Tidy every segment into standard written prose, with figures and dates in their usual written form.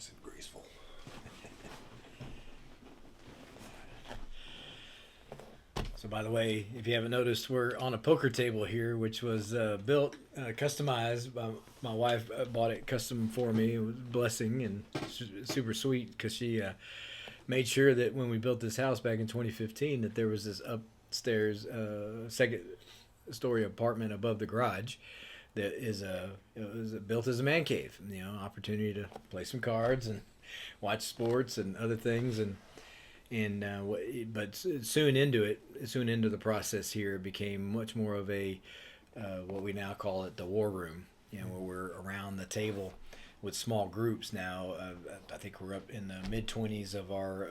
nice and graceful. So, by the way, if you haven't noticed, we're on a poker table here, which was built, customized. My wife bought it custom for me. It was a blessing and super sweet because she made sure that when we built this house back in 2015, that there was this upstairs second story apartment above the garage that is built as a man cave. Opportunity to play some cards and watch sports and other things but soon into the process here, it became much more of a what we now call it the war room. Where we're around the table with small groups now. I think we're up in the mid-20s of our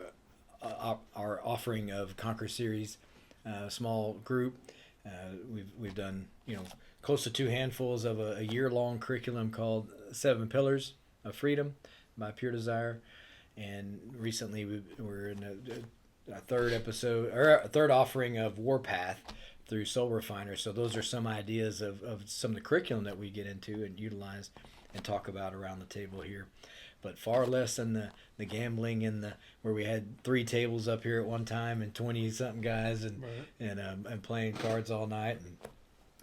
offering of Conquer series small group. We've done close to two handfuls of a year-long curriculum called Seven Pillars of Freedom by Pure Desire. And recently we're in a third episode or a third offering of Warpath through Soul Refiner. So those are some ideas of some of the curriculum that we get into and utilize and talk about around the table here. But far less than the gambling and where we had 3 tables up here at one time and 20 something guys and right. and playing cards all night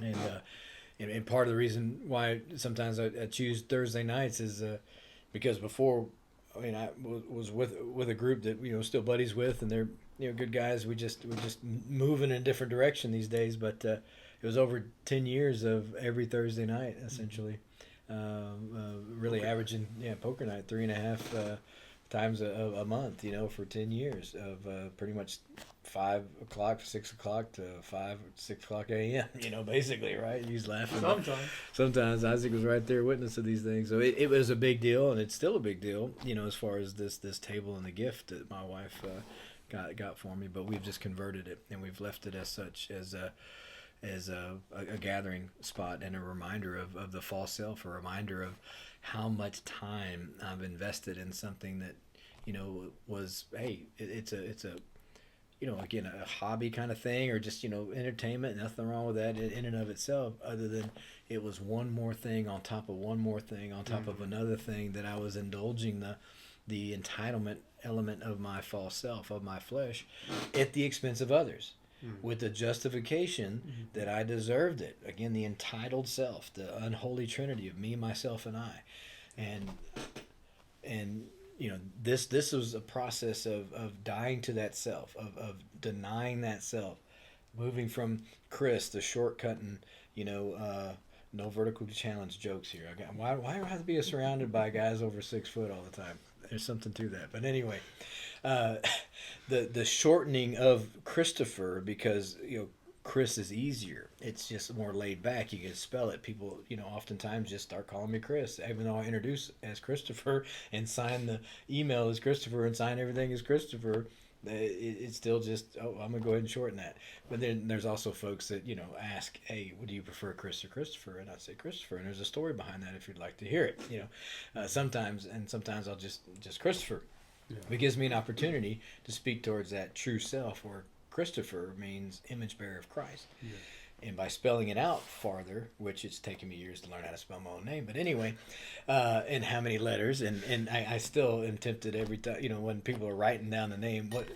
and part of the reason why sometimes I choose Thursday nights is because before. I mean, I was with a group that still buddies with, and they're good guys. We're just moving in a different direction these days. But it was over 10 years of every Thursday night, essentially, really poker. Averaging poker night 3.5 times a month. For 10 years of pretty much 5 o'clock, 6 o'clock to 5, 6 o'clock a.m. Basically, right? He's laughing. Sometimes Isaac was right there, witness of these things. So it was a big deal, and it's still a big deal. As far as this table and the gift that my wife got for me. But we've just converted it, and we've left it as such as a gathering spot and a reminder of the false self, a reminder of how much time I've invested in something that was it's a again, a hobby kind of thing or just, entertainment, nothing wrong with that in and of itself, other than it was one more thing on top of one more thing on top of another thing that I was indulging the entitlement element of my false self, of my flesh, at the expense of others, with the justification that I deserved it. Again, the entitled self, the unholy trinity of me, myself, and I. And this was a process of dying to that self, of denying that self, moving from Chris, the shortcutting, no vertical challenge jokes here. Why do I have to be surrounded by guys over 6 foot all the time? There's something to that. But anyway, the shortening of Christopher, because Chris is easier. It's just more laid back. You can spell it. People, oftentimes just start calling me Chris, even though I introduce as Christopher and sign the email as Christopher and sign everything as Christopher. It's still just, I'm going to go ahead and shorten that. But then there's also folks that, ask, hey, would you prefer Chris or Christopher? And I say Christopher. And there's a story behind that if you'd like to hear it. Sometimes I'll just Christopher. Yeah. It gives me an opportunity to speak towards that true self where Christopher means image bearer of Christ. Yeah. And by spelling it out farther, which it's taken me years to learn how to spell my own name, but anyway, and how many letters, and I still am tempted every time, when people are writing down the name, what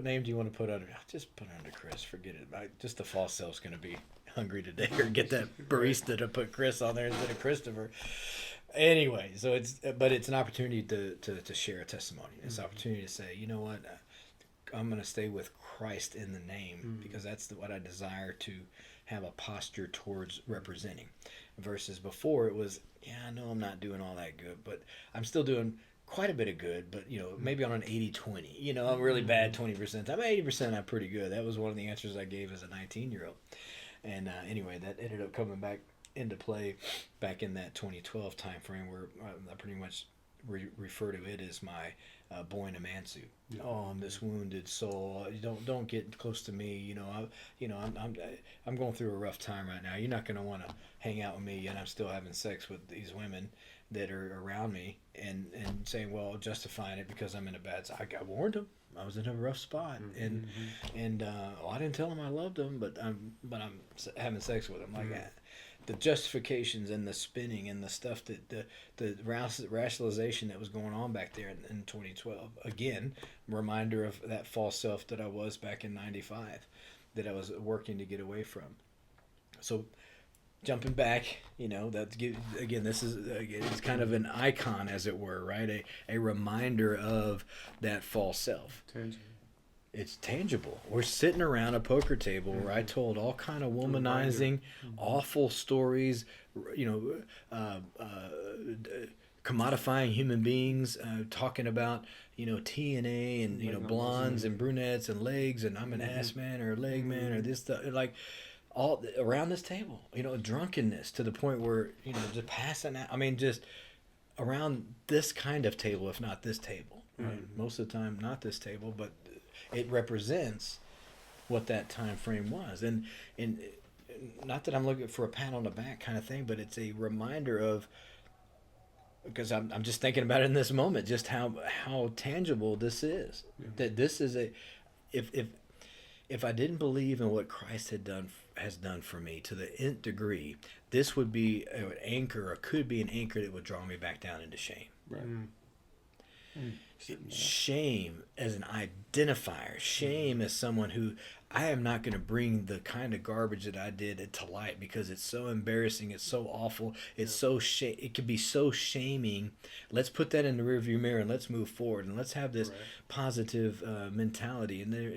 name do you want to put under? Just put under Chris, forget it. Just the false self's going to be hungry today, or get that barista to put Chris on there instead of Christopher. Anyway, so it's an opportunity to share a testimony. It's an opportunity to say, you know what, I'm going to stay with Christ in the name because that's what I desire to have a posture towards representing. Versus before it was, I know I'm not doing all that good, but I'm still doing quite a bit of good, but maybe on an 80-20. I'm really bad 20%. I'm 80%, I'm pretty good. That was one of the answers I gave as a 19-year-old. And anyway, that ended up coming back into play back in that 2012 time frame where I pretty much refer to it as my Boyne Amansu. Yeah. Oh, I'm this wounded soul. Don't get close to me. I'm going through a rough time right now. You're not going to want to hang out with me, and I'm still having sex with these women that are around me, and saying, well, justifying it because I'm in a bad. I warned them. I was in a rough spot, and I didn't tell them I loved them, but I'm having sex with them like that. the justifications and the spinning and the stuff that the rationalization that was going on back there in 2012. Again, reminder of that false self that I was back in '95, that I was working to get away from. So jumping back, that again, this is it's kind of an icon, as it were, right? A reminder of that false self. Tangible. It's tangible. We're sitting around a poker table where I told all kind of womanizing, awful stories, commodifying human beings, talking about TNA and blondes and brunettes and legs, and I'm an ass man or a leg man or this stuff, like all around this table. Drunkenness to the point where just passing out. I mean, just around this kind of table, if not this table. Right? Most of the time, not this table, but it represents what that time frame was, and not that I'm looking for a pat on the back kind of thing, but it's a reminder of, because I'm just thinking about it in this moment, just how tangible this is. Yeah. That this is if I didn't believe in what Christ has done for me to the nth degree, this would be an anchor, or could be an anchor that would draw me back down into shame. Right. Shame as an identifier. Shame as someone who, I am not going to bring the kind of garbage that I did to light, because it's so embarrassing, it's so awful, it's it can be so shaming. Let's put that in the rearview mirror and let's move forward, and let's have this positive mentality. And there,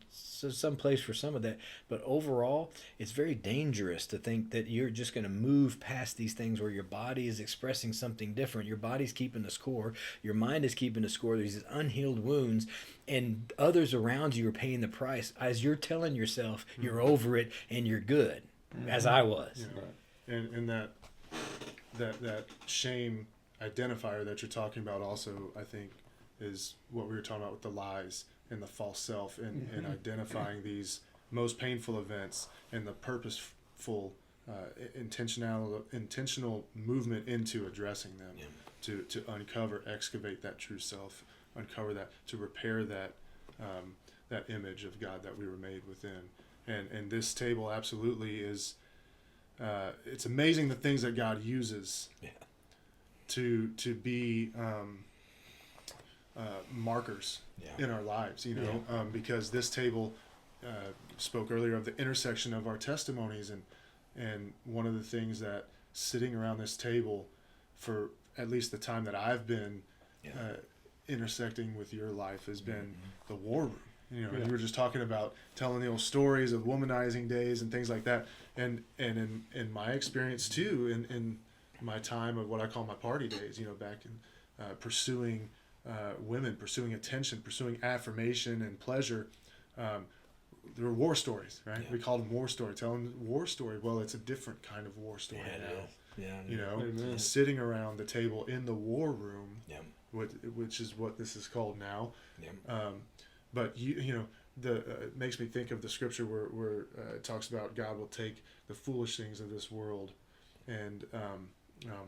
so some place for some of that. But overall, it's very dangerous to think that you're just going to move past these things where your body is expressing something different. Your body's keeping the score. Your mind is keeping the score. There's these unhealed wounds, and others around you are paying the price as you're telling yourself you're over it and you're good, as I was. Yeah. Right. And that shame identifier that you're talking about also, I think, is what we were talking about with the lies and the false self, and identifying these most painful events and the purposeful intentional movement into addressing them, to uncover, excavate that true self, uncover that, to repair that that image of God that we were made within. And this table absolutely is, it's amazing the things that God uses to be markers in our lives, because this table spoke earlier of the intersection of our testimonies, and one of the things that sitting around this table for at least the time that I've been intersecting with your life has been the war room. You were just talking about telling the old stories of womanizing days and things like that, and in my experience too, in my time of what I call my party days, back in pursuing women, pursuing attention, pursuing affirmation and pleasure. There were war stories, right? We called them war story, telling war story. Well, it's a different kind of war story now. Sitting around the table in the war room, which is what this is called now. But it makes me think of the scripture where it talks about God will take the foolish things of this world, and I'm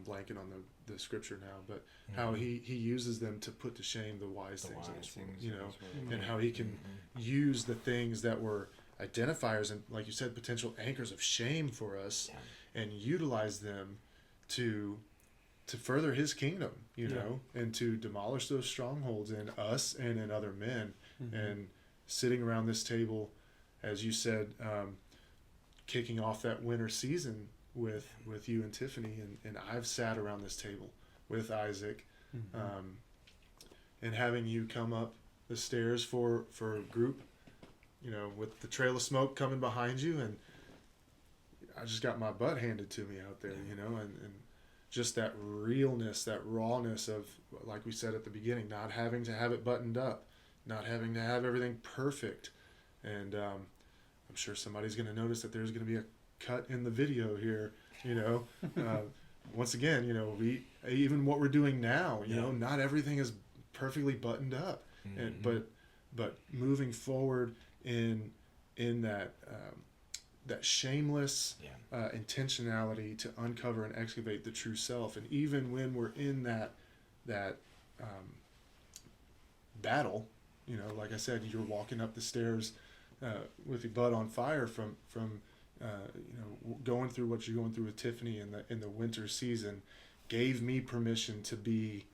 blanking on the scripture now, but how he uses them to put to shame the wise things of this world, and how he can use the things that were identifiers and, like you said, potential anchors of shame for us, and utilize them to further his kingdom, and to demolish those strongholds in us and in other men. And sitting around this table, as you said, kicking off that winter season with you and Tiffany, and I've sat around this table with Isaac, and having you come up the stairs for a group, with the trail of smoke coming behind you, and I just got my butt handed to me out there, and just that realness, that rawness of, like we said at the beginning, not having to have it buttoned up, not having to have everything perfect. And I'm sure somebody's going to notice that there's going to be a cut in the video here, once again, we, even what we're doing now, not everything is perfectly buttoned up, and but moving forward in that that shameless intentionality to uncover and excavate the true self. And even when we're in that battle, like I said, you're walking up the stairs with your butt on fire from going through what you're going through with Tiffany in the winter season gave me permission to be